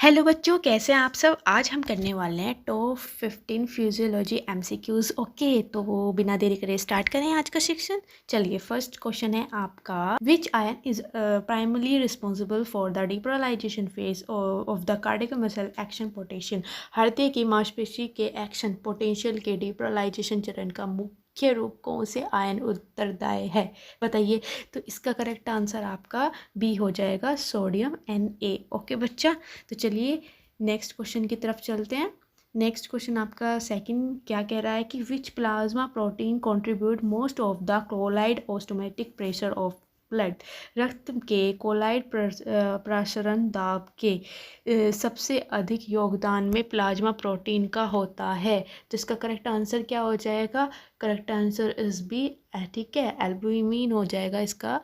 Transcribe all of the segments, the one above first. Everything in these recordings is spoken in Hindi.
हेलो बच्चों, कैसे हैं आप सब। आज हम करने वाले हैं टॉप 15 फिजियोलॉजी एमसीक्यूज। ओके, तो वो बिना देरी करे स्टार्ट करें आज का सेक्शन। चलिए, फर्स्ट क्वेश्चन है आपका, which ion is primarily responsible for the depolarisation phase of the cardiac muscle action potential. हृदय की मांसपेशी के एक्शन पोटेंशियल के डिपोलराइजेशन चरण का मुख्य रूप कौन से आयन उत्तरदायी है, बताइए। तो इसका करेक्ट आंसर आपका बी हो जाएगा, सोडियम Na। ओके बच्चा, तो चलिए नेक्स्ट क्वेश्चन की तरफ चलते हैं। नेक्स्ट क्वेश्चन आपका सेकंड क्या कह रहा है कि which plasma protein contribute most of the chloride osmotic pressure of blood. रक्त के क्लोराइड प्रसरण दाब के सबसे अधिक योगदान में प्लाज्मा प्रोटीन का होता है। तो इसका करेक्ट आंसर क्या हो जाएगा, करेक्ट आंसर इज बी, ठीक है, एल्बुमिन हो जाएगा इसका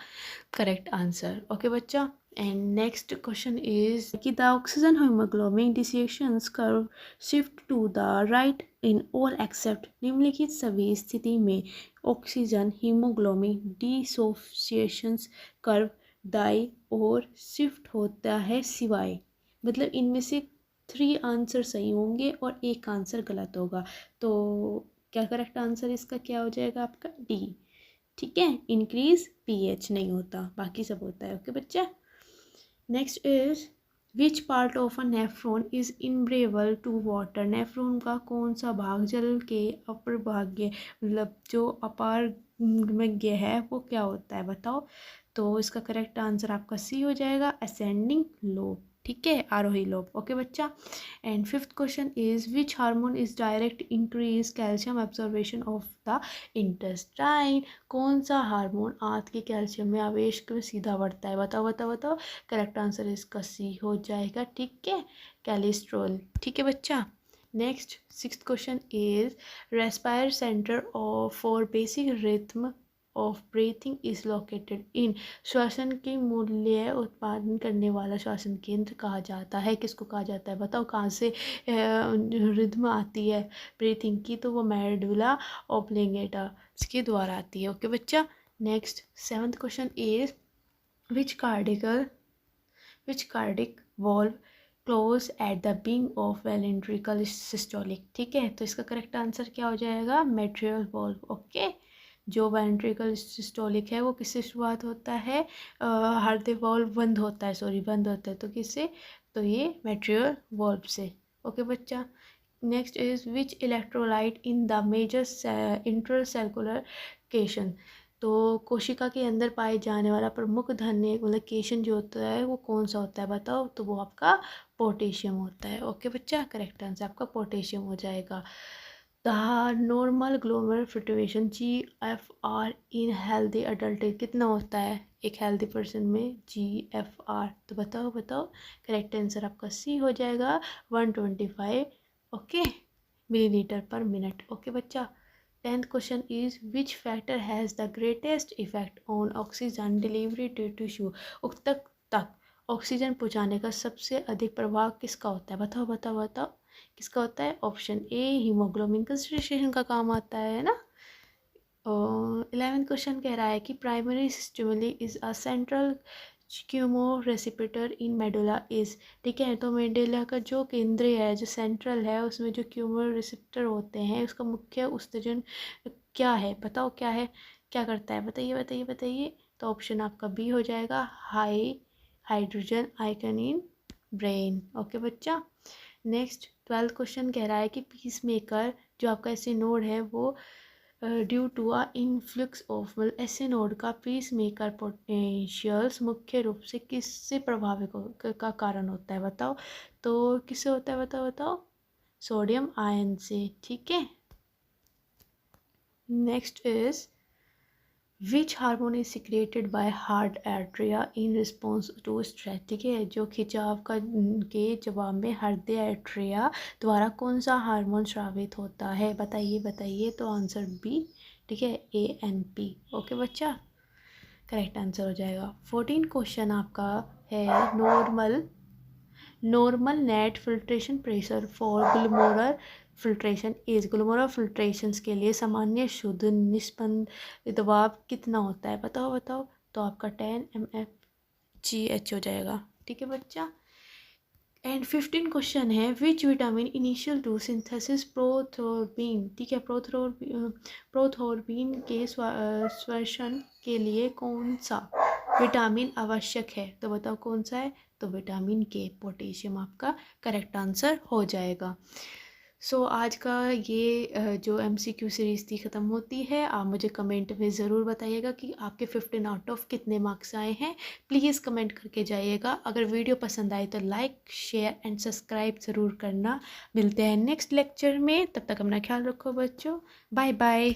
करेक्ट आंसर। ओके बच्चा, एंड नेक्स्ट क्वेश्चन इज कि the oxygen haemoglobin dissociations curve shift to the right in all except. निम्नलिखित सभी स्थिति में ऑक्सीजन हीमोग्लोबिन डिसोसिएशंस कर्व दाई और शिफ्ट होता है सिवाय, मतलब इनमें से 3 आंसर सही होंगे और एक आंसर गलत होगा। तो क्या करेक्ट आंसर इसका क्या हो जाएगा आपका, डी। ठीक है, इंक्रीज पीएच नहीं होता, बाकी सब होता है। ओके बच्चा, next is which part of a nephron is impermeable to water. Nephron का कौन सा भाग जल के अपर भाग्य, मतलब जो अपार में है वो क्या होता है, बताओ। तो इसका करेक्ट आंसर आपका सी हो जाएगा, असेंडिंग लोब। ठीक है, आरोही लोब। ओके बच्चा, and fifth question is which hormone is direct increase calcium absorption of the intestine. कौन सा हार्मोन आंत के कैल्शियम में आवेश को सीधा बढ़ता है, बताओ बताओ बताओ। करेक्ट आंसर इसका सी हो जाएगा, ठीक है, कैलेस्ट्रॉल। ठीक है बच्चा, next sixth question is respire centre for basic rhythm of breathing is located in. श्वसन के मूल्य उत्पादन करने वाला श्वसन केंद्र कहा जाता है, किसको कहा जाता है, बताओ। कहाँ से रिद्म आती है ब्रीथिंग की, तो वो मेडुला ऑब्लिंगेटा के द्वारा आती है। ओके बच्चा, next seventh question is which cardiac valve close at the being of ventricle systolic. ठीक है, तो इसका करेक्ट आंसर क्या हो जाएगा, मेट्रियल वॉल्व। ओके, जो वेंट्रिकल सिस्टोलिक है वो किससे शुरुआत होता है, हृदय वॉल्व बंद होता है, सॉरी बंद होता है, तो किससे, तो ये मेट्रियल वॉल्व से। ओके बच्चा, next is which electrolyte in the major intercellular cation. तो कोशिका के अंदर पाए जाने वाला प्रमुख धन्य मतलब केशन जो होता है वो कौन सा होता है, बताओ। तो वो आपका पोटेशियम होता है। ओके बच्चा, करेक्ट आंसर आपका पोटेशियम हो जाएगा। The normal glomerular filtration GFR in healthy adult कितना होता है एक हेल्दी पर्सन में, GFR। तो बताओ बताओ, करेक्ट आंसर आपका सी हो जाएगा, 125 okay millilitre per minute. Okay बच्चा, 10th question is which factor has the greatest effect on oxygen delivery to tissue. ऊतक तक ऑक्सीजन पहुंचाने का सबसे अधिक प्रभाव किसका होता है, बताओ बताओ बताओ, किसका होता है। ऑप्शन ए, हीमोग्लोबिन कंसंट्रेशन का काम आता है ना। 11th क्वेश्चन कह रहा है कि primary stimuli is a central chemoreceptor in medulla is. ठीक है, तो मेडुला का जो केंद्रीय है, जो सेंट्रल है, उसमें जो क्यूमो रिसेप्टर होते हैं, उसका मुख्य उत्तेजन क्या है, बताओ क्या है, क्या करता है, बताइए बताइए बताइए। तो ऑप्शन आपका बी हो जाएगा, high hydrogen icon in brain. Okay बच्चा, नेक्स्ट 12th क्वेश्चन कह रहा है कि पीस मेकर जो आपका ऐसे नोड है वो due to a influx of, मतलब ऐसे नोड का पीस मेकर पोटेंशियल्स मुख्य रूप से किससे प्रभावित का कारण होता है, बताओ। तो किससे होता है, बताओ बताओ, सोडियम आयन से। ठीक है, next is which hormone is secreted by heart atria in response to stress. ठीक है, जो खिंचाव का के जवाब में हृदय एट्रिया द्वारा कौन सा हार्मोन स्रावित होता है, बताइए बताइए। तो आंसर बी, ठीक है, ANP। ओके बच्चा, करेक्ट आंसर हो जाएगा। 14 क्वेश्चन आपका है normal net filtration pressure for glomerular filtration is. Glomerular filtration के लिए सामान्य शुद्ध निस्पंद दबाव कितना होता है, बताओ बताओ। तो आपका 10 mfGH हो जाएगा। ठीक है बच्चा, एंड 15 क्वेश्चन है, which vitamin initial to synthesis prothrombin, ठीक है, प्रोथोर्बिन के श्वसन के लिए कौन सा विटामिन आवश्यक है, तो बताओ कौन सा है, तो विटामिन के, पोटेशियम आपका करेक्ट आंसर हो जाएगा। सो आज का ये जो MCQ सीरीज़ थी ख़त्म होती है। आप मुझे कमेंट में ज़रूर बताइएगा कि आपके 15 आउट ऑफ कितने मार्क्स आए हैं, प्लीज़ कमेंट करके जाइएगा। अगर वीडियो पसंद आए तो लाइक शेयर एंड सब्सक्राइब ज़रूर करना। मिलते हैं नेक्स्ट लेक्चर में, तब तक अपना ख्याल रखो बच्चों, बाय बाय।